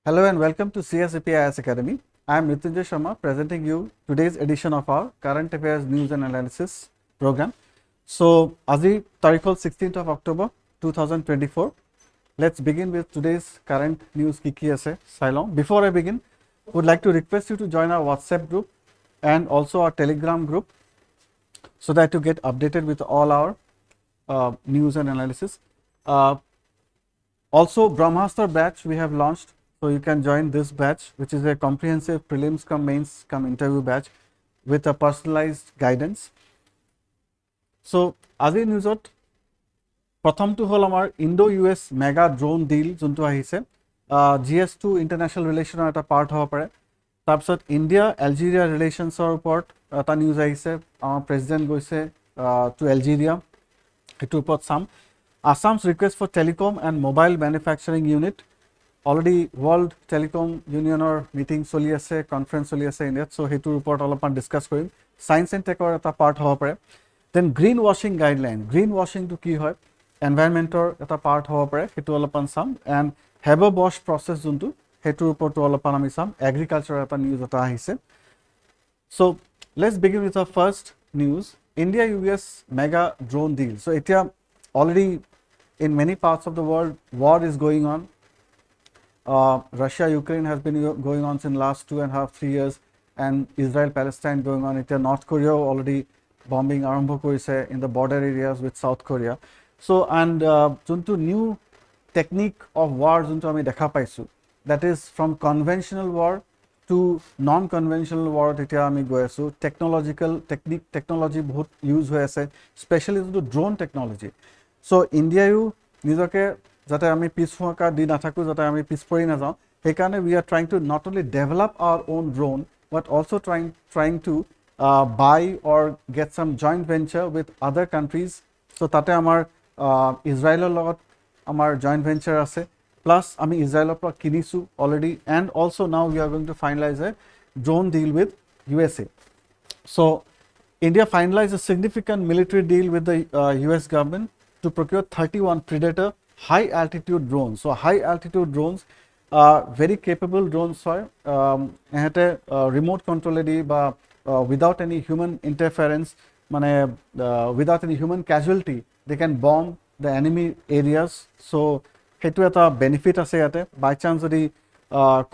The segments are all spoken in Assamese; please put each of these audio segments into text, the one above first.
Hello and welcome to CSAPIS Academy. I am Mrityunjay Sharma presenting you today's edition of our Current Affairs News and Analysis program. So, Azi Tarikhol 16th of October 2024. Let's begin with today's current news Kiki Ase Silong. Before I begin, would like to request you to join our WhatsApp group and also our Telegram group so that you get updated with all our news and analysis. Also, Brahmastra batch we have launched. So you can join this batch, which is a comprehensive prelims cum mains cum interview batch with a personalized guidance. So আজি নিউজত প্ৰথমটো হ'ল আমাৰ ইণ্ডো-US মেগা ড্ৰোন ডিল যোনটো আহিছে GS2 ইণ্টাৰনেশ্যনেল ৰিলেশ্যনৰ এটা পাৰ্ট হ'ব পাৰে তাৰপিছত ইণ্ডিয়া এলজেৰিয়া ৰিলেশ্যনছৰ ওপৰত এটা নিউজ আহিছে আমাৰ প্ৰেছিডেণ্ট গৈছে টু এলজেৰিয়া এইটোৰ ওপৰত some Assam's request for telecom and mobile manufacturing unit already world telecom ইউনিয়নৰ মিটিং চলি আছে কনফাৰেন্স চলি আছে ইণ্ডিয়াত চ' সেইটোৰ ওপৰত অলপমান ডিছকাছ কৰিম ছায়েন্স এণ্ড টেকৰ এটা পাৰ্ট হ'ব পাৰে দেন গ্ৰীণ ৱাশ্বিং গাইডলাইন গ্ৰীণ ৱাশ্বিংটো কি হয় এনভাইৰনমেণ্টৰ এটা পাৰ্ট হ'ব পাৰে সেইটো অলপমান চাম এণ্ড হেভ এ ৱাশ্ব প্ৰচেছ যোনটো সেইটোৰ ওপৰতো অলপমান আমি চাম এগ্ৰিকালচাৰৰ এটা নিউজ এটা আহিছে so' let's begin with our first news India US mega drone deal so' এতিয়া already in many parts of the world war is going on Russia Ukraine has been going on since last 2.5-3 years and Israel Palestine going on it North Korea already bombing arambho korise in the border areas with South Korea so and juntu new technique of war juntu ami dekha paisu that is from conventional war to non conventional war etia ami goi asu technological technology bahut use hoy ase especially juntu drone technology so India you nijoke যাতে আমি পিছহুঁকা দি নাথাকোঁ যাতে আমি পিছ পৰি নাযাওঁ সেইকাৰণে we are trying to not only develop our own drone but also trying to buy or get some joint venture with other countries so তাতে আমাৰ ইজৰাইলৰ লগত আমাৰ joint venture আছে plus আমি ইজৰাইলৰ পৰা কিনিছোঁ already and also now we are going to finalize a drone deal with USA so India finalized a significant military deal with the US government to procure 31 Predator high altitude drones so high altitude drones are very capable drones হয় এহেতে remote control দি বা without any human interference মানে without any human casualty they can bomb the enemy areas so হেতু এটা বেনিফিট আছে ইয়াতে বাই চান্স যদি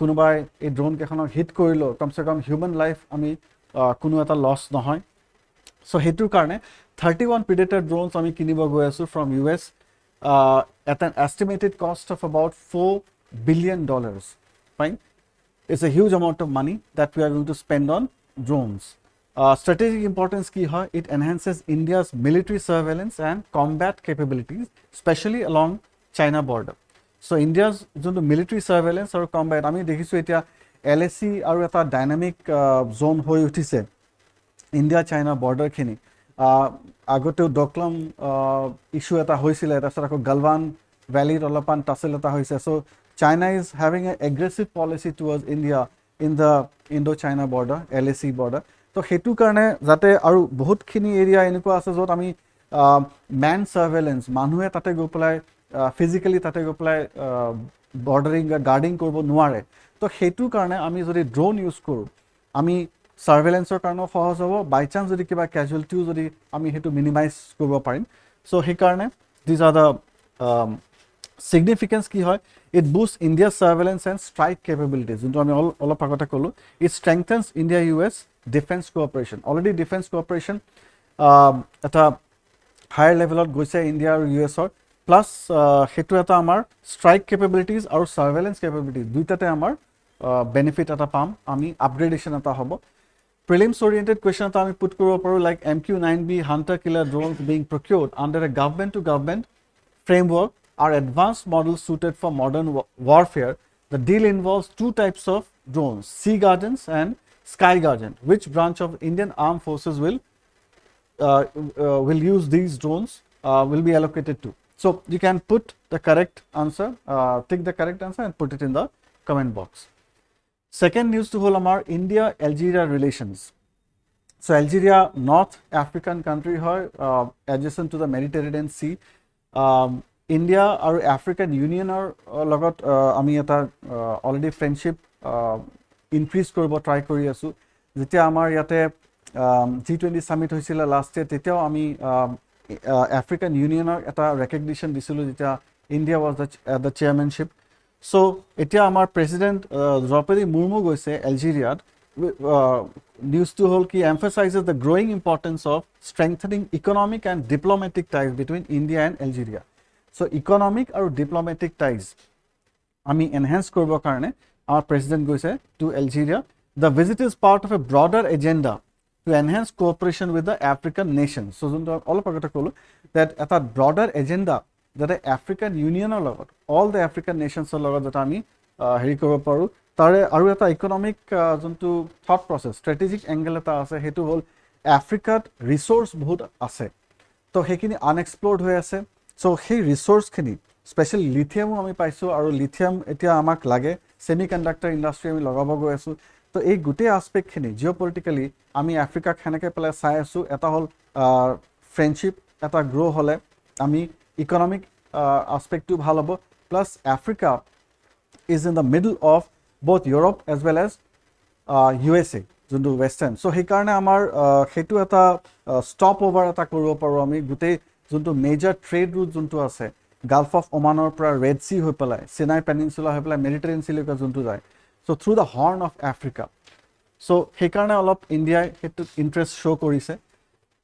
কোনোবাই এই ড্ৰোন কেখনক হিট কৰিলো কমসে কম হিউম্যান লাইফ আমি কোনো এটা লস নহয় so হেতুৰ কাৰণে 31 Predator drones আমি কিনিব গৈ আছো from US at an estimated cost of about $4 billion. Fine, it's a huge amount of money that we are going to spend on drones. Strategic importance ki hai, it enhances India's military surveillance and combat capabilities, especially along China border. So India's military surveillance or combat, ami dekhisu etia LAC aru eta dynamic zone hoi uthise India China border khini. আগতেও ডকলাম ইস্যু এটা হৈছিলে তাৰপিছত আকৌ গালৱান ভ্যালিৰ অলপমান টাচেল এটা হৈছে so' China is having a aggressive policy towards India in the Indo China border LAC border তো সেইটো কাৰণে যাতে আৰু বহুতখিনি এৰিয়া এনেকুৱা আছে য'ত আমি মেন চাৰ্ভেলেঞ্চ মানুহে তাতে গৈ পেলাই ফিজিকেলি তাতে গৈ পেলাই বৰ্ডাৰিং গাৰ্ডিং কৰিব নোৱাৰে তো সেইটোৰ কাৰণে আমি যদি ড্ৰোন ইউজ কৰোঁ আমি সাৰ্ভেলেন্সৰ কাৰণেও সহজ হ'ব বাই চান্স যদি কিবা ক্যাজুয়ালিটিও যদি আমি হেতু মিনিমাইজ কৰিব পাৰিম সো সেই কাৰণে দিস আর দ্য সিগনিফিকেন্স কি হয় it boost India surveillance and strike capabilities যোনটো আমি অলপ আগতে ক'লো it strengthens India US defence cooperation already defence cooperation এটা হায়াৰ লেভেলত গৈছে ইণ্ডিয়া আৰু USৰ প্লাস হেতু এটা আমাৰ স্ট্ৰাইক ক্যাপাবিলিটিজ আৰু সাৰ্ভেলেন্স ক্যাপাবিলিটিজ দুইটাতে আমাৰ বেনিফিট এটা পাম আমি আপগ্ৰেডেশন এটা হ'ব Prelims oriented question ta ami put koribo paru like MQ-9B hunter killer drones being procured under a government to government framework are advanced models suited for modern warfare. The deal involves two types of drones, Sea Guardians and Sky Guardian. Which branch of Indian Armed Forces will use these drones will be allocated to. So you can put the correct answer, tick the correct answer and put it in the comment box. Second news to hol amar India Algeria relations. So Algeria North African country hoy adjacent to the Mediterranean Sea India আৰু আফ্ৰিকান ইউনিয়নৰ লগত আমি এটা অলৰেডি ফ্ৰেণ্ডশ্বিপ ইনক্ৰিজ কৰিব ট্ৰাই কৰি আছোঁ যেতিয়া আমাৰ ইয়াতে G20 সামিট হৈছিলে লাষ্ট ইয়াৰ তেতিয়াও আমি আফ্ৰিকান ইউনিয়নৰ এটা ৰেকগনিশ্যন দিছিলোঁ যেতিয়া ইণ্ডিয়া ৱাজ দ্য চেয়াৰমেনশ্বিপ চ' এতিয়া আমাৰ প্ৰেচিডেণ্ট দ্ৰৌপদী মুৰ্মু গৈছে এলজেৰিয়াত নিউজটো হ'ল কি emphasizes the growing importance of strengthening economic and diplomatic ties between India and Algeria. So economic আৰু diplomatic ties আমি enhance কৰিবৰ কাৰণে our president গৈছে to Algeria. The visit is part of a broader agenda to enhance cooperation with the African nations. So যোনটো অলপ আগতে ক'লো that এটা broader agenda যাতে African Unionৰ লগত all the African nationsৰ লগত যাতে আমি হেৰি কৰিব পাৰোঁ তাৰে আৰু এটা ইকনমিক যোনটো থট প্ৰচেছ ষ্ট্ৰেটেজিক এংগেল এটা আছে সেইটো হ'ল আফ্ৰিকাত ৰিচোৰ্চ বহুত আছে তো সেইখিনি আনএক্সপ্ল'ৰ্ড হৈ আছে চ' সেই ৰিচোৰ্চখিনি স্পেচিয়েলি লিথিয়ামো আমি পাইছোঁ আৰু লিথিয়াম এতিয়া আমাক লাগে ছেমি কণ্ডাক্টৰ ইণ্ডাষ্ট্ৰি আমি লগাব গৈ আছোঁ তো এই গোটেই আস্পেক্টখিনি জিঅ' পলিটিকেলি আমি আফ্ৰিকাক সেনেকৈ পেলাই চাই আছোঁ এটা হ'ল ফ্ৰেণ্ডশ্বিপ এটা গ্ৰ' হ'লে আমি ইকনমিক আস্পেক্টটো ভাল হ'ব plus Africa is in the middle of both Europe as well as USA যোনটো ৱেষ্টাৰ্ণ চ' সেইকাৰণে আমাৰ সেইটো এটা ষ্টপ অভাৰ এটা কৰিব পাৰোঁ আমি গোটেই যোনটো মেজৰ ট্ৰেড ৰুট যোনটো আছে গাল্ফ অফ ওমানৰ পৰা ৰেড চি হৈ পেলাই চিনাই পেনিনচুলা হৈ পেলাই মেডিটেৰিয়ান চিলৈকে যোনটো যায় so' through the horn of Africa so' সেইকাৰণে অলপ ইণ্ডিয়াই সেইটোত ইণ্টাৰেষ্ট শ্ব' কৰিছে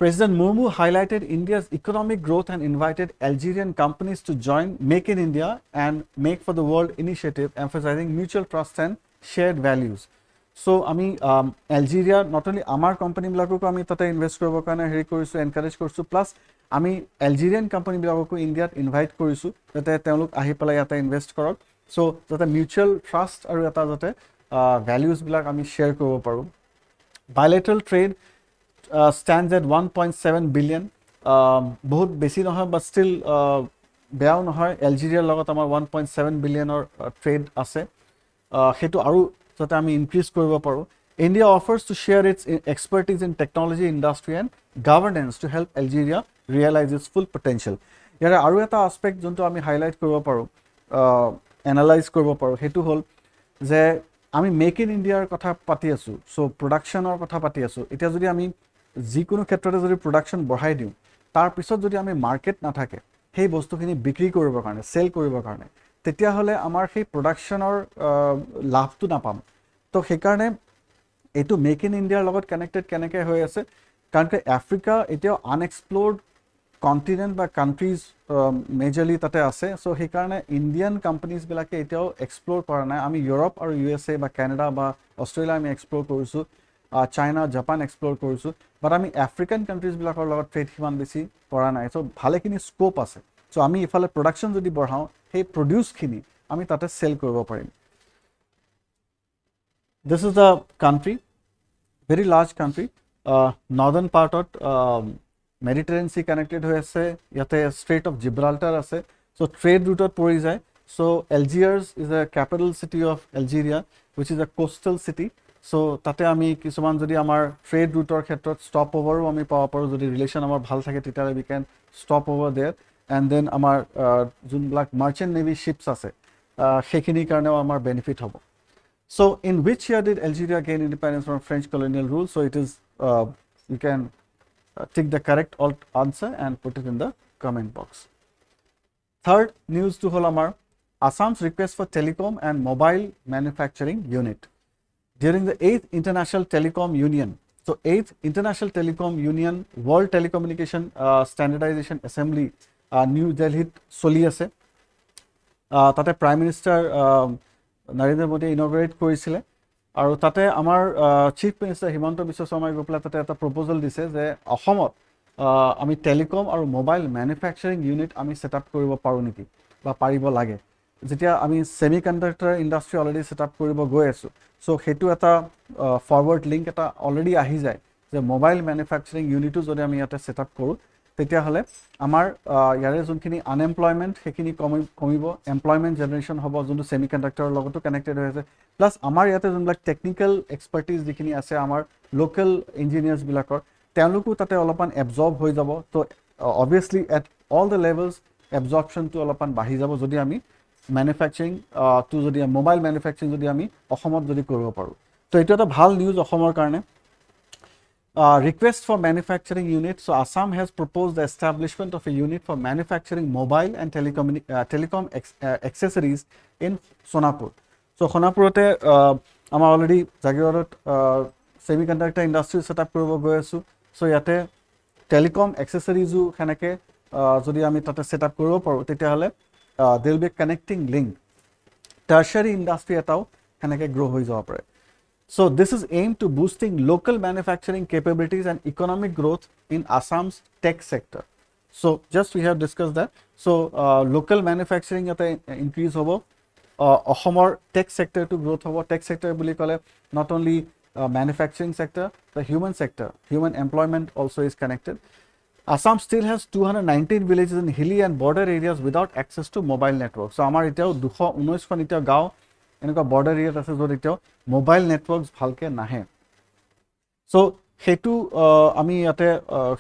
President Murmu highlighted India's economic growth and invited Algerian companies to join Make in India and Make for the World initiative, emphasizing mutual trust and shared values. So, আমি Algeria not only আমাৰ কোম্পানীবিলাককো আমি তাতে ইনভেষ্ট কৰিবৰ কাৰণে হেৰি কৰিছোঁ এনকাৰেজ কৰিছোঁ প্লাছ আমি এলজেৰিয়ান কোম্পানীবিলাককো ইণ্ডিয়াত ইনভাইট কৰিছোঁ যাতে তেওঁলোক আহি পেলাই ইয়াতে ইনভেষ্ট কৰক চ' যাতে মিউচুৱেল ট্ৰাষ্ট আৰু এটা যাতে ভেলিউজবিলাক আমি শ্বেয়াৰ কৰিব পাৰোঁ bilateral trade stands at 1.7 billion বহুত বেছি নহয় but still বেয়াও নহয় এলজেৰিয়াৰ লগত আমাৰ 1.7 বিলিয়নৰ ট্ৰেড আছে সেইটো আৰু যাতে আমি ইনক্ৰিজ কৰিব পাৰোঁ India offers to share its expertise in technology industry and governance to help Algeria realize its full potential ইয়াৰে আৰু এটা আস্পেক্ট যোনটো আমি হাইলাইট কৰিব পাৰোঁ এনালাইজ কৰিব পাৰোঁ সেইটো হ'ল যে আমি মেক ইন ইণ্ডিয়াৰ কথা পাতি আছোঁ চ' প্ৰডাকশ্যনৰ কথা পাতি আছোঁ এতিয়া যদি আমি যিকোনো ক্ষেত্ৰতে যদি প্ৰডাকশ্যন বঢ়াই দিওঁ তাৰপিছত যদি আমি মাৰ্কেট নাথাকে সেই বস্তুখিনি বিক্ৰী কৰিবৰ কাৰণে চেল কৰিবৰ কাৰণে তেতিয়াহ'লে আমাৰ সেই প্ৰডাকশ্যনৰ লাভটো নাপাম তো সেইকাৰণে এইটো মেক ইন ইণ্ডিয়াৰ লগত কানেক্টেড কেনেকৈ হৈ আছে কাৰণ কি আফ্ৰিকা এতিয়াও আনএক্সপ্ল'ৰ্ড কণ্টিনেণ্ট বা কাণ্ট্ৰিজ মেজৰলি তাতে আছে চ' সেইকাৰণে ইণ্ডিয়ান কোম্পানীজবিলাকে এতিয়াও এক্সপ্ল'ৰ কৰা নাই আমি ইউৰোপ আৰু USA বা কেনেডা বা অষ্ট্ৰেলিয়া আমি এক্সপ্ল'ৰ কৰিছোঁ চাইনা জাপান এক্সপ্ল'ৰ কৰিছোঁ বাট আমি আফ্ৰিকান কাণ্ট্ৰিজবিলাকৰ লগত ট্ৰেড সিমান বেছি কৰা নাই চ' ভালেখিনি স্ক'প আছে চ' আমি ইফালে প্ৰডাকশ্যন যদি বঢ়াওঁ সেই প্ৰডিউচখিনি আমি তাতে চেল কৰিব পাৰিম this is the country very large country northern পাৰ্টত মেডিটেৰিয়ান চি কানেক্টেড হৈ আছে ইয়াতে ষ্ট্ৰেইট অফ জিব্ৰাল্টাৰ আছে চ' ট্ৰেড ৰুটত পৰি যায় so' Algiers is a capital city of Algeria which is a coastal city so' তাতে আমি কিছুমান যদি আমাৰ ট্ৰেড ৰুটৰ ক্ষেত্ৰত ষ্টপ অভাৰো আমি পাব পাৰোঁ যদি ৰিলেশ্যন আমাৰ ভাল থাকে তেতিয়াহ'লে we can stop over there and then আমাৰ যোনবিলাক মাৰ্চেণ্ট নেভি শ্বিপছ আছে সেইখিনিৰ কাৰণেও আমাৰ বেনিফিট হ'ব চ' in which year did Algeria gain independence from French colonial rule? So it is you can tick the correct answer and put it in the comment box. Third news to hol amar Assam's request for telecom and mobile manufacturing unit during the 8th International Telecom Union. So 8th International Telecom Union World Telecommunication Standardization Assembly New Delhi চলি আছে তাতে প্ৰাইম মিনিষ্টাৰ নৰেন্দ্ৰ মোদীয়ে ইনগ্ৰেট কৰিছিলে আৰু তাতে আমাৰ চিফ মিনিষ্টাৰ হিমন্ত বিশ্ব শৰ্মাই গৈ পেলাই তাতে এটা প্ৰপ'জেল দিছে যে অসমত আমি টেলিকম আৰু মোবাইল মেনুফেকচাৰিং ইউনিট আমি ছেট আপ কৰিব পাৰোঁ নেকি বা পাৰিব লাগে যেতিয়া আমি semiconductor industry already set up কৰিব গৈ আছোঁ চ' সেইটো এটা ফৰৱাৰ্ড লিংক এটা অলৰেডি আহি যায় যে মোবাইল মেনুফেকচাৰিং ইউনিটো যদি আমি ইয়াতে ছেট আপ কৰোঁ তেতিয়াহ'লে আমাৰ ইয়াৰে যোনখিনি আনএমপ্লয়মেণ্ট সেইখিনি কমিব এমপ্লয়মেণ্ট জেনেৰেশ্যন হ'ব যোনটো ছেমি কণ্ডাক্টৰৰ লগতো কানেক্টেড হৈ আছে প্লাছ আমাৰ ইয়াতে যোনবিলাক টেকনিকেল এক্সপাৰ্টিজ যিখিনি আছে আমাৰ লোকেল ইঞ্জিনিয়াৰ্ছবিলাকৰ তেওঁলোকো তাতে অলপমান এবজৰ্ব হৈ যাব ত' obviously at all the levels absorption টো অলপমান বাঢ়ি যাব যদি আমি ম্যানুফ্যাকচাৰিং টো যদি মোবাইল ম্যানুফ্যাকচাৰিং যদি আমি অসমত যদি কৰিব পাৰো তো এইটো এটা ভাল নিউজ অসমৰ কাৰণে request for manufacturing unit. So Assam has proposed the establishment of a unit for manufacturing mobile and telecom accessories in Sonapur. So Sonapurote amar already Jagirodot semiconductor industry setup koribo goi asu. So yate telecom accessories u khanake jodi ami tate setup koribo paru tetia hole there will be a connecting link. Tertiary industry etao khanake grow hoi jaba pare. So this is aimed to boosting local manufacturing capabilities and economic growth in Assam's tech sector. So just we have discussed that. So local manufacturing at increase hobo, Assamor tech sector to growth hobo. Tech sector boli kole not only manufacturing sector, the human sector, human employment also is connected. Assam still has 219 villages in hilly and border areas without access to mobile network. So amar etao 219 kon etao gao এনেকুৱা বৰ্ডাৰ এৰিয়াত আছে য'ত এতিয়াও মোবাইল নেটৱৰ্কছ ভালকে নাহে সো হেতু আমি ইয়াতে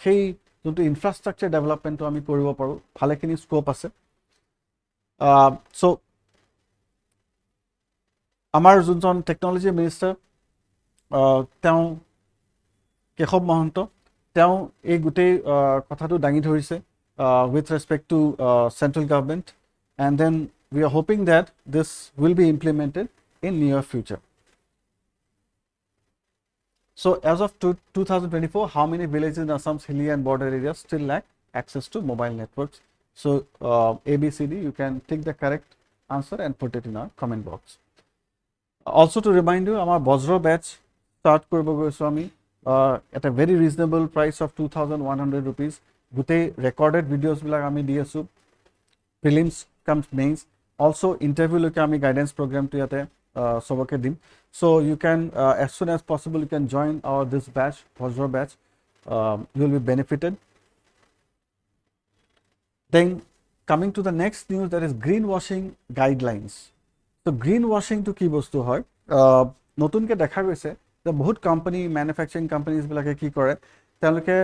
সেই যোনটো ইনফ্ৰাষ্ট্ৰাকচাৰ ডেভেলপমেণ্টটো আমি কৰিব পাৰো ভালেখিনি স্কোপ আছে সো আমাৰ যোনজন টেকনলজি মিনিষ্টাৰ তেওঁ কেশৱ মহন্ত তেওঁ এই গোটেই কথাটো দাঙি ধৰিছে with respect to central government and then we are hoping that this will be implemented in near future. So as of 2024, how many villages in Assam's hilly and border areas still lack access to mobile networks? So ABCD, you can take the correct answer and put it in our comment box. Also to remind you, our VAJRA batch start koribo goisu ami at a very reasonable price of 2,100 rupees. Gute recorded videos bilak ami di asu, prelims comes mains. Also interview loke ami guidance program to yate soboke dim. So you can as soon as possible you can join our this batch, VAJRA batch. You will be benefited. Then coming to the next news, that is greenwashing guidelines. So greenwashing to ki bostu hoy notun ke dekha goise the bahut company manufacturing companies bilake ki kore teloke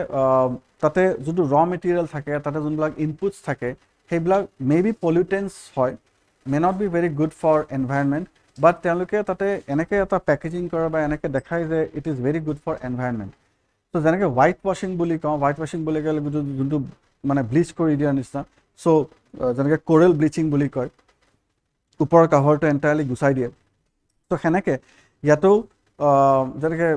tate jodu raw material thake tate jonbilak inputs thake hebilak maybe pollutants hoy, may not be very good for environment, but teloke tate eneke eta packaging kore ba eneke dekhai je it is very good for environment. So janeke whitewashing boli kaw, whitewashing boli gele jontu mane bleach kori dia nisna, so janeke coral bleaching boli koy upor cover to entirely gusai die. So heneke yato janeke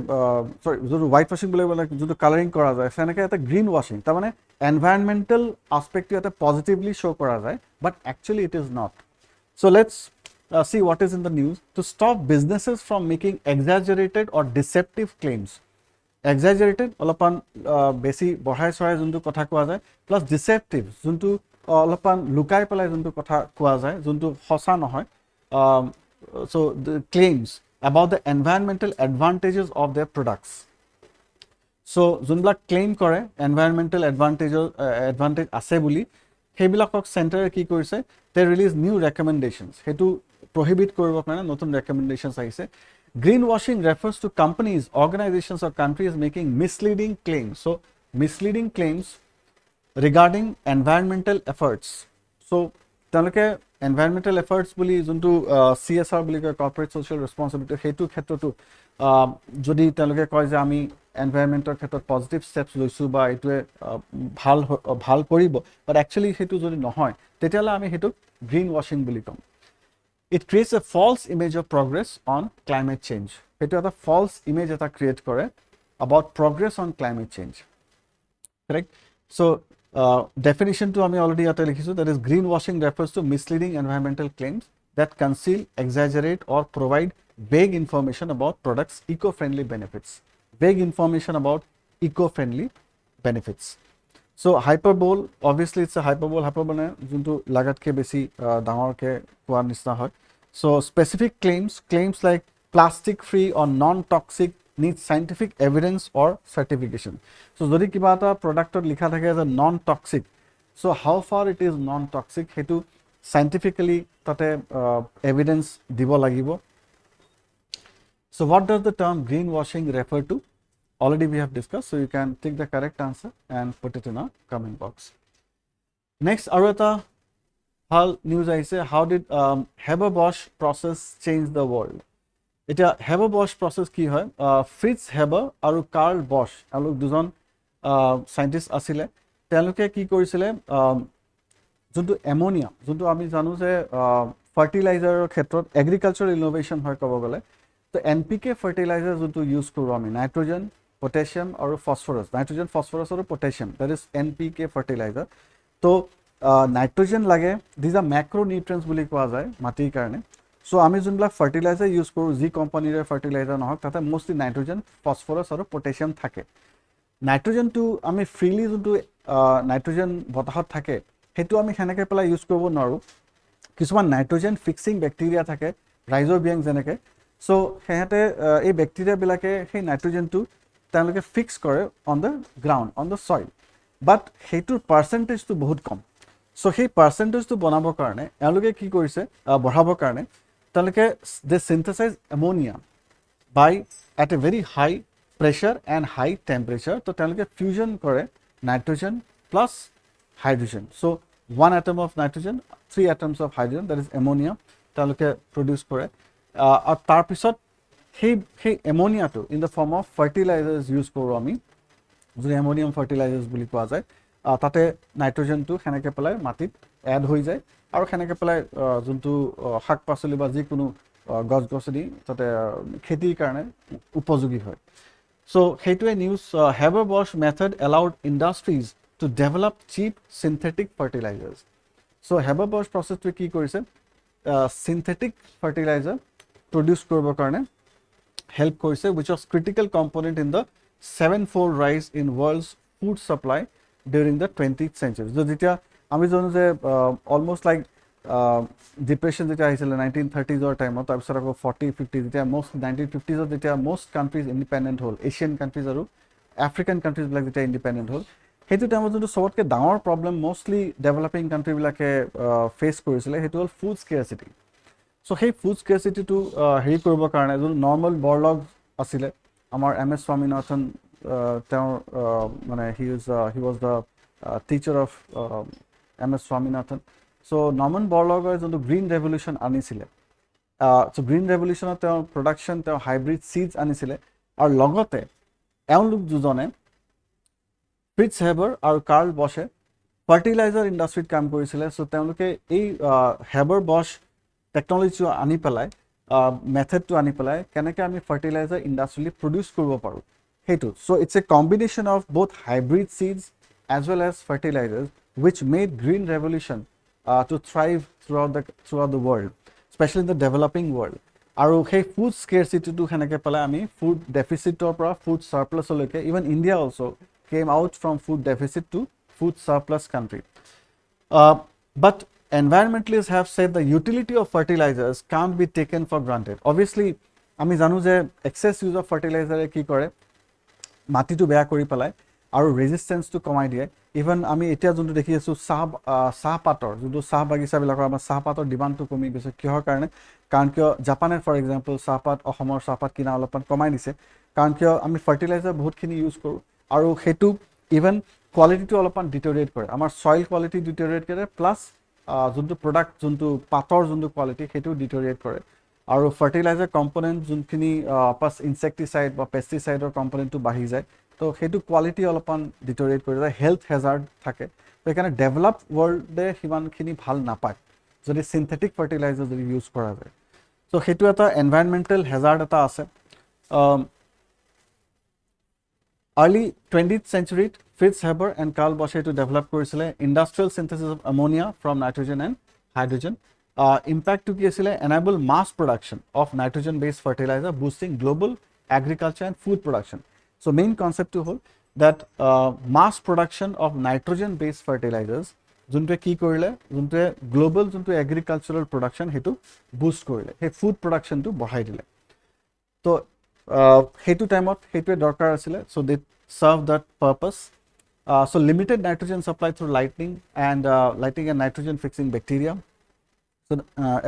sorry jodu whitewashing boli gele jontu coloring kora jay heneke eta greenwashing ta mane environmental aspect to eta positively show kora jay, but actually it is not. So let's see what is in the news. To stop businesses from making exaggerated or deceptive claims. Exaggerated olapan besi bohai sorai juntu kotha koa jay, plus deceptive juntu olapan lukai pelai juntu kotha koa jay juntu hosa nohoy. So the claims about the environmental advantages of their products. So junbla claim kore environmental advantage ase boli hebilakok center ki korise, they release new recommendations. Hetu prohibit koribo karone notun recommendations aise. Greenwashing refers to companies, organizations or countries making misleading claims. So misleading claims regarding environmental efforts. So teloke environmental efforts boli juntu CSR boli corporate social responsibility hetu khetrotu jodi teloke koy je ami environmental khetrot positive steps loisu ba etue bhal koribo, but actually hetu jodi nohoy tetiala ami hetu greenwashing boli kom. It creates a false image of progress on climate change. Hetu eta false image eta create kore about progress on climate change. Correct? So definition to ami already ate likhisu, that is greenwashing refers to misleading environmental claims that conceal, exaggerate or provide vague information about products eco-friendly benefits. Vague information about eco-friendly benefits. So hyperbole, obviously it's a hyperbole juntu lagat ke besi dangor ke koa nisna hoy. So specific claims like plastic free or non-toxic need scientific evidence or certification. So jodi kiba eta product likha thake as a non-toxic, so how far it is non-toxic hetu scientifically tate evidence dibo lagibo. So what does the term greenwashing refer to? Already we have discussed, so you can take the correct answer and put it in a comment box. Next, aru eta ভাল নিউজ আহিছে, how did Haber Bosch process change the world. এতিয়া হেবাৰ বছ প্ৰচেছ কি হয়, ফ্ৰিটজ হেবাৰ আৰু কাৰ্ল বছ এওঁলোক দুজন চাইণ্টিষ্ট আছিলে। তেওঁলোকে কি কৰিছিলে, যোনটো এমনিয়া, যোনটো আমি জানো যে ফাৰ্টিলাইজাৰৰ ক্ষেত্ৰত এগ্ৰিকালচাৰ ইনোভেশ্যন হয় ক'ব গ'লে, তো NPK ফাৰ্টিলাইজাৰ যোনটো ইউজ কৰোঁ আমি, নাইট্ৰজেন, পটেছিয়াম আৰু ফছফৰাছ, নাইট্ৰজেন, ফছফৰাছ আৰু potassium, that is NPK fertiliser. তো নাইট্ৰজেন লাগে, দিজ আৰ মেক্ৰ' নিউট্ৰিয়েণ্টছ বুলি কোৱা যায় মাটিৰ কাৰণে। চ' আমি যোনবিলাক ফাৰ্টিলাইজাৰ ইউজ কৰোঁ, যি কোম্পানীৰে ফাৰ্টিলাইজাৰ নহওক, তাতে মষ্টলি নাইট্ৰজেন, ফছফৰাছ আৰু পটেছিয়াম থাকে। নাইট্ৰজেনটো আমি ফ্ৰীলি যোনটো নাইট্ৰজেন বতাহত থাকে, সেইটো আমি সেনেকৈ পেলাই ইউজ কৰিব নোৱাৰোঁ। কিছুমান নাইট্ৰজেন ফিক্সিং বেক্টেৰিয়া থাকে, ৰাইজ'বিয়াম যেনেকৈ। চ' সিহঁতে এই বেক্টেৰিয়াবিলাকে সেই নাইট্ৰজেনটো তেওঁলোকে ফিক্স কৰে on the ground, on the soil, but সেইটোৰ পাৰ্চেণ্টেজটো বহুত কম। চ' সেই পাৰ্চেণ্টেজটো বনাবৰ কাৰণে এওঁলোকে কি কৰিছে, বঢ়াবৰ কাৰণে তেওঁলোকে they synthesize ammonia by at a very high pressure and high temperature. তো তেওঁলোকে ফিউজন কৰে nitrogen plus hydrogen. So' 1 atom of nitrogen, 3 atoms of hydrogen, that is ammonia, তেওঁলোকে প্ৰডিউচ কৰে। আৰু তাৰপিছত সেই এমনিয়াটো in the form of fertilizers use কৰোঁ আমি, যোন এমনিয়াম ফাৰ্টিলাইজাৰ্ছ বুলি কোৱা যায়। তাতে নাইট্ৰজেনটো সেনেকৈ পেলাই মাটিত এড হৈ যায়, আৰু সেনেকৈ পেলাই যোনটো শাক পাচলি বা যিকোনো গছ গছনি তাতে খেতিৰ কাৰণে উপযোগী হয়। চ' সেইটোৱে news. Haber Bosch method allowed industries to develop cheap synthetic fertilizers. So Haber Bosch প্ৰচেছটোৱে কি কৰিছে, synthetic fertilizer produce কৰিবৰ কাৰণে হেল্প কৰিছে, which was critical component in the 7-fold rise in world's food supply during the 20th century. So যেতিয়া আমি জানো যে অলমষ্ট লাইক ডিপ্ৰেশ্যন যেতিয়া আহিছিলে 1930s টাইমত, তাৰপিছত আকৌ 40-50 যেতিয়া মষ্ট 1950s যেতিয়া মষ্ট কাণ্ট্ৰিজ ইণ্ডিপেণ্ডেণ্ট হ'ল, এছিয়ান কাণ্ট্ৰিজ আৰু আফ্ৰিকান কাণ্ট্ৰিজবিলাক যেতিয়া ইণ্ডিপেণ্ডেণ্ট হ'ল, সেইটো টাইমত যোনটো চবতকৈ ডাঙৰ প্ৰব্লেম মষ্টলি ডেভেলপিং কাণ্ট্ৰিবিলাকে ফেচ কৰিছিলে, সেইটো হ'ল ফুড স্কেৰচিটি। চ' সেই ফুড স্কেৰচিটিটো হেৰি কৰিবৰ কাৰণে যোনটো নৰ্মেল বৰলগ আছিলে, আমাৰ MS স্বামীনাথন, তেওঁৰ মানে he was the teacher of MS Swaminathan. So' normal বৰলগে যোনটো গ্ৰীণ ৰেভলিউশ্যন আনিছিলে, চ' গ্ৰীণ ৰেভলিউশ্যনত তেওঁৰ প্ৰডাকশ্যন, তেওঁ হাইব্ৰিড ছিডছ আনিছিলে, আৰু লগতে এওঁলোক দুজনে ফ্ৰিটজ হেবাৰ আৰু কাৰ্ল বছে ফাৰ্টিলাইজাৰ ইণ্ডাষ্ট্ৰীত কাম কৰিছিলে। চ' তেওঁলোকে এই হেবাৰ বছ টেকন'লজিটো আনি পেলাই, মেথডটো আনি পেলাই কেনেকৈ আমি ফাৰ্টিলাইজাৰ ইণ্ডাষ্ট্ৰীলি প্ৰডিউচ কৰিব পাৰোঁ সেইটো। So' it's a combination of both hybrid seeds as well as fertilizers which made green revolution to thrive throughout the world, especially in the developing world. আৰু সেই ফুড স্কেৰচিটিটো সেনেকৈ পেলাই আমি ফুড ডেফিচিটৰ পৰা ফুড চাৰপ্লাছলৈকে, even India also' came out from food deficit to food surplus country. But environmentalists have said the utility of fertilizers can't be taken for granted. Obviously, আমি জানো যে এক্সেছ ইউজ অফ ফাৰ্টিলাইজাৰে কি কৰে, মাটিটো বেয়া কৰি পেলাই আৰু ৰেজিষ্টেঞ্চটো কমাই দিয়ে। ইভেন আমি এতিয়া যোনটো দেখি আছোঁ চাহপাতৰ যোনটো চাহ বাগিচাবিলাকৰ আমাৰ চাহপাতৰ ডিমাণ্ডটো কমি গৈছে। কিহৰ কাৰণে? কাৰণ কিয় জাপানে ফৰ এক্সাম্পল চাহপাত, অসমৰ চাহপাত কিনা অলপমান কমাই দিছে, কাৰণ কিয় আমি ফাৰ্টিলাইজাৰ বহুতখিনি ইউজ কৰোঁ, আৰু সেইটো ইভেন কোৱালিটিটো অলপমান ডিটৰিয়েট কৰে, আমাৰ চইল কোৱালিটি ডিটৰিয়েট কৰে, প্লাছ যোনটো প্ৰডাক্ট, যোনটো পাতৰ যোনটো কোৱালিটি সেইটো ডিটৰিয়েট কৰে। আৰু ফাৰ্টিলাইজাৰ কম্পনেণ্ট যোনখিনি প্লাছ ইনছেক্টিচাইড বা পেষ্টিচাইডৰ কম্পনেণ্টটো বাঢ়ি যায়, তো সেইটো কোৱালিটি অলপমান ডিটৰিয়েট কৰি যায়, হেল্থ হেজাৰ্ড থাকে। সেইকাৰণে ডেভেলপ ৱৰ্ল্ডে সিমানখিনি ভাল নাপায় যদি চিন্থেটিক ফাৰ্টিলাইজাৰ যদি ইউজ কৰা যায়। চ' সেইটো এটা এনভাইৰনমেণ্টেল হেজাৰ্ড এটা আছে। Early 20th century, Fritz Haber and Carl Bosch to develop কৰিছিলে industrial synthesis of ammonia from nitrogen and hydrogen. Impact to কি আছিলে, enable mass production of nitrogen based fertilizer, boosting global agriculture and food production. So main concept to hold that mass production of nitrogen based fertilizers যোনটোৱে কি কৰিলে, যোনটোৱে গ্লোবাল যোনটো এগ্ৰিকালচাৰেল প্ৰডাকশ্যন সেইটো বুষ্ট কৰিলে, সেই ফুড প্ৰডাকশ্যনটো বঢ়াই দিলে। তো সেইটো টাইমত সেইটোৱে দৰকাৰ আছিলে। So' they serve that purpose. So' limited nitrogen supply through lightning and nitrogen fixing bacteria. So'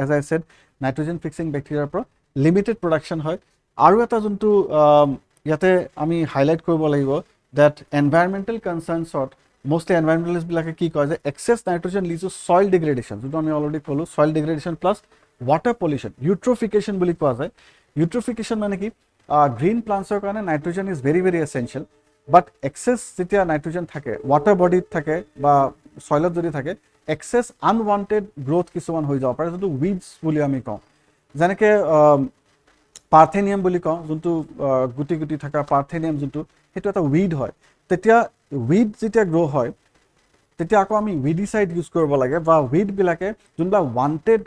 as I said, nitrogen fixing বেক্টেৰিয়াৰ পৰা লিমিটেড প্ৰডাকশ্যন হয়। আৰু এটা যোনটো ইয়াতে আমি হাইলাইট কৰিব লাগিব, ডেট এনভাইৰমেণ্টেল কনচাৰ্ণছত mostly environmentalist বিলাকে কি কয় যে excess nitrogen leads to soil degradation, যেটো আমি অলৰেডি ক'লো, soil degradation plus water pollution, eutrophication বুলি কোৱা যায়। eutrophication মানে কি, গ্ৰীণ প্লান্টছৰ কাৰণে nitrogen is very very essential, but excess যেতিয়া নাইট্ৰজেন থাকে ৱাটাৰ বডিত থাকে বা চইলত যদি থাকে, এক্সেছ আনৱান্টেড গ্ৰোথ কিছুমান হৈ যাব পাৰে, যোনটো উইডছ বুলি আমি কওঁ। যেনেকৈ পাৰ্থেনিয়াম বুলি কওঁ, যোনটো গুটি গুটি থকা পাৰ্থেনিয়াম, যোনটো সেইটো এটা উইড হয়। তেতিয়া উইড যেতিয়া গ্ৰ' হয়, তেতিয়া আকৌ আমি উইডিচাইড ইউজ কৰিব লাগে, বা উইডবিলাকে যোনবিলাক ৱান্টেড,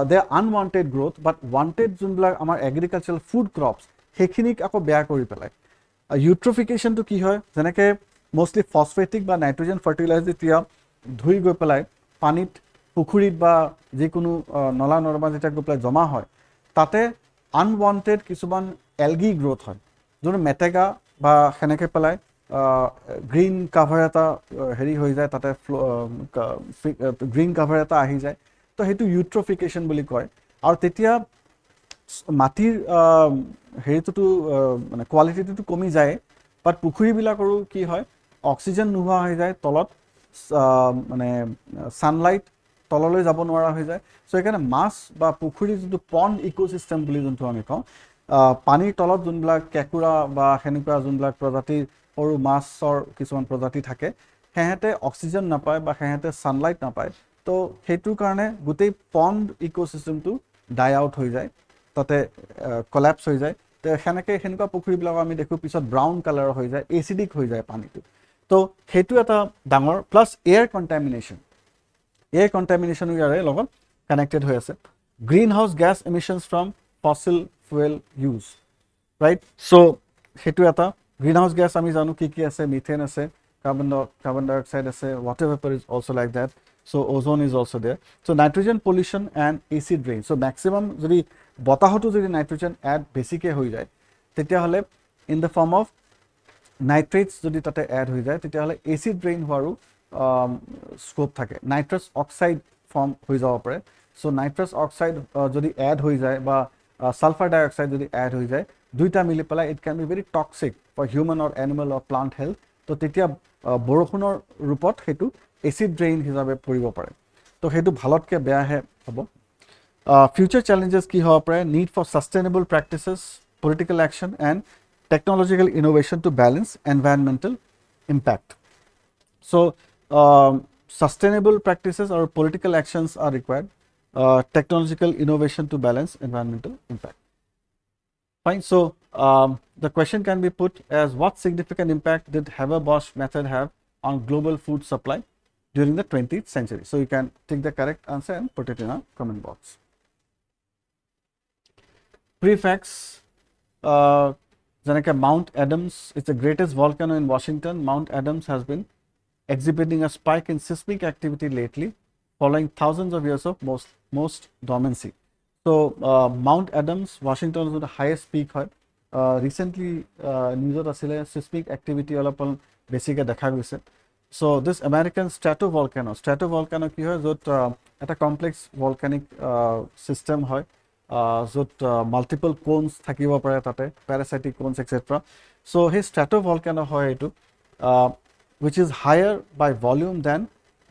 দে আনৱান্টেড গ্ৰ'থ বাট ৱান্টেড যোনবিলাক আমাৰ এগ্ৰিকালচাৰেল ফুড ক্ৰপছ, সেইখিনিক আকৌ বেয়া কৰি পেলায়। ইউট্ৰফিকেশ্যনটো কি হয়, যেনেকৈ মষ্টলি ফছফেটিক বা নাইট্ৰজেন ফাৰ্টিলাইজাৰ যেতিয়া ধুই গৈ পেলাই পানীত, পুখুৰীত বা যিকোনো নলা নৰ্দমা যেতিয়া গৈ পেলাই জমা হয়, তাতে আনৱান্টেড কিছুমান এলগি গ্ৰ'থ হয়, যোনটো মেটেকা বা সেনেকৈ পেলাই গ্ৰীণ কাভাৰ এটা হেৰি হৈ যায়, তাতে গ্ৰীণ কাভাৰ এটা আহি যায়, তো সেইটো ইউট্ৰফিকেশ্যন বুলি কয়। আৰু তেতিয়া মাটিৰ হেৰিটোতো মানে কোৱালিটিটো কমি যায়, বাট পুখুৰীবিলাকৰো কি হয়, অক্সিজেন নোহোৱা হৈ যায়, তলত মানে ছানলাইট তললৈ যাব নোৱাৰা হৈ যায়। চ' সেইকাৰণে মাছ বা পুখুৰীৰ যোনটো পণ্ড ইক'চিষ্টেম বুলি যোনটো আমি কওঁ, পানীৰ তলত যোনবিলাক কেঁকুৰা বা সেনেকুৱা যোনবিলাক প্ৰজাতিৰ সৰু মাছৰ কিছুমান প্ৰজাতি থাকে, সেহেঁতে অক্সিজেন নাপায় বা সেহেঁতে ছানলাইট নাপায়, তো সেইটোৰ কাৰণে গোটেই পণ্ড ইক'চিষ্টেমটো ডাই আউট হৈ যায়, তাতে কলেপছ হৈ যায়। তো সেনেকুৱা পুখুৰীবিলাক আমি দেখোঁ পিছত ব্ৰাউন কালাৰৰ হৈ যায়, এচিডিক হৈ যায় পানীটো। তো সেইটো এটা ডাঙৰ, প্লাছ এয়াৰ কণ্টামিনেশ্যন, এয়াৰ কণ্টামিনেশ্যনো ইয়াৰে লগত কানেক্টেড হৈ আছে। Green house gas emissions from fossil fuel use, right. So' সেইটো এটা গ্ৰীণ হাউচ গেছ আমি জানো কি কি আছে, মিথেন আছে, কাৰ্বন ডাই অক্সাইড আছে, water vapour is also' like that, so' ozone is also' there. So' nitrogen pollution and acid rain, so' maximum যদি বতাহতো যদি নাইট্ৰজেন এড বেছিকৈ হৈ যায়, তেতিয়াহ'লে in the form of nitrates যদি তাতে এড হৈ যায়, তেতিয়াহ'লে এচিড ৰেইন হোৱাৰো স্ক'প থাকে, নাইট্ৰাছ অক্সাইড ফৰ্ম হৈ যাব পাৰে। চ' নাইট্ৰাছ অক্সাইড যদি এড হৈ যায় বা ছালফাৰ ডাই অক্সাইড যদি এড হৈ যায়, দুইটা মিলি পেলাই it can be very toxic for human or animal or plant health. তো তেতিয়া বৰষুণৰ ৰূপত সেইটো এচিড ৰেইন হিচাপে পৰিব পাৰে, তো সেইটো ভালতকৈ বেয়াহে হ'ব। Future challenges কি হ'ব পাৰে, need for sustainable practices, political action and technological innovation to balance environmental impact. So sustainable practices or political actions are required, technological innovation to balance environmental impact. Fine. So the question can be put as, what significant impact did Haber-Bosch method have on global food supply during the 20th century? So you can take the correct answer and put it in a comment box. Prefacts, যেনেকৈ Mount Adams is the greatest volcano in Washington. Mount Adams has been exhibiting a spike in seismic activity lately, following thousands of years of most dormancy. So Mount Adams, Washington is the highest peak হয়। Recently newsত আছিলে seismic activity অলপ বেছিকৈ দেখা গৈছে। So this American stratovolcano কি হয়, য'ত এটা কমপ্লেক্স volcanic system হয়, য'ত মাল্টিপল কোনছ থাকিব পাৰে, তাতে পেৰাচাইটিক কোনছ এক্সেট্ৰা। চ' সেই stratovolcano হয় এইটো, which is higher by volume than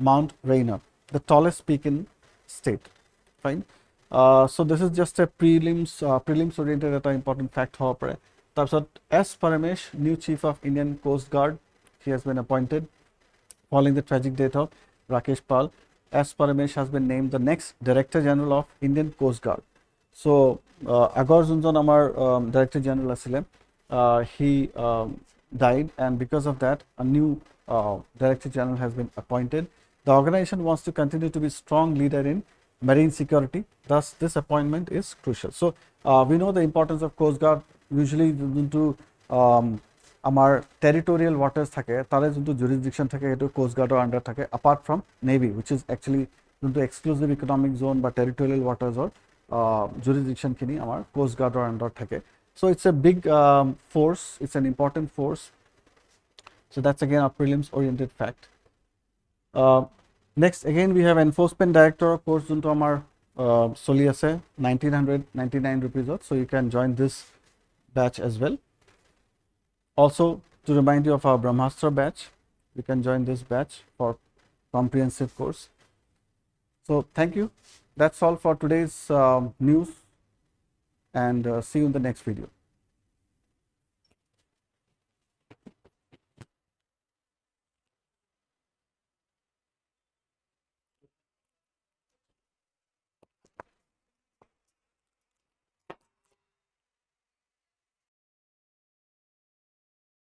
Mount Rainier, the tallest peak in state. Fine. So this is just a prelims oriented এটা important fact হ'ব পাৰে। তাৰপিছত S. Paramesh, new chief of Indian Coast Guard, he has been appointed following the tragic death of Rakesh Pal. S. Paramesh has been named the next Director General of Indian Coast Guard. So আগৰ যোনজন আমাৰ Director General আছিলে, he died, and because of that a new Director General has been appointed. The organization wants to continue to be strong leader in marine security, thus this appointment is crucial. So we know the importance of Coast Guard. Usually যোনটো আমাৰ টেৰিটৰিয়েল ৱাটাৰ্ছ থাকে, তাৰে যোনটো জুৰিছডিকশ্যন থাকে সেইটো কোষ্ট গাৰ্ডৰ আণ্ডাৰ থাকে, apart from navy, wish is actually যোনটো এক্সক্লুজিভ ইকনমিক জ'ন বা টেৰিটৰিয়েল ৱাটাৰ্ছৰ জুৰিছডিকশ্যনখিনি আমাৰ কোষ্ট গাৰ্ডৰ আণ্ডাৰত থাকে। So it's a big force, it's an important force. So that's again a prelims oriented fact. Next again we have enforcement director course, যোনটো আমাৰ চলি আছে 1999 rupees, so you can join this batch as well. Also to remind you of our Brahmastra batch, you can join this batch for comprehensive course. So thank you. That's all for today's news, and see you in the next video.